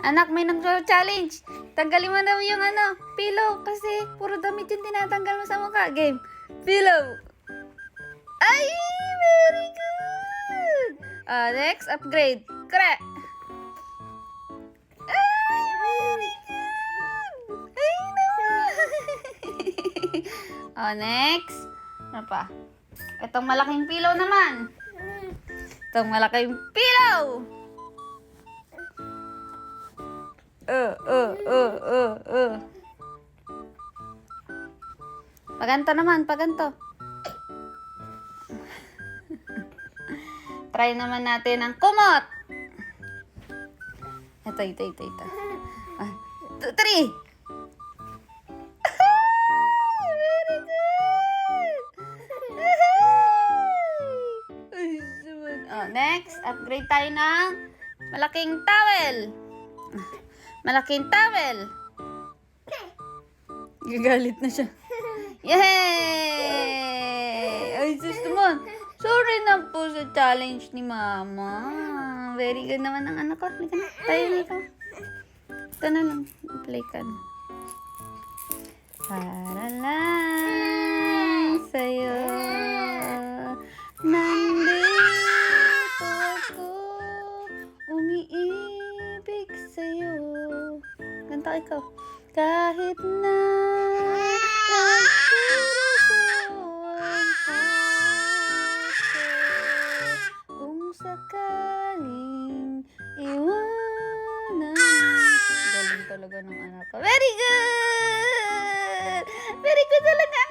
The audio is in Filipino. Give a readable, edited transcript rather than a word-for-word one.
Anak, may nag-challenge. Tanggalin mo daw yung pillow. Kasi puro damit yung tinatanggal mo sa mukha. Game. Pillow. Ay, very good. Next, upgrade. Correct. Ay, very good. Ay, naman. Next. Ano pa? Itong malaking pillow naman. Itong malaking pillow. Paganto naman, paganto. Try naman natin ang kumot. Ito. 1, 2, 3. Very good. Next, upgrade tayo ng malaking towel. Malaking towel. Gagalit na siya. Yay! Ay, sus naman. Sorry na po sa challenge ni Mama. Very good naman ang anak ko. Halika na. Tayo na ikaw. Ito na lang. Play ka na. Para lang sa'yo. Nandito ako. Umiibig sa'yo. Kanta ikaw. Kahit na kung sakaling iwanan. Galing talaga ng anak ko. Very good! Very good talaga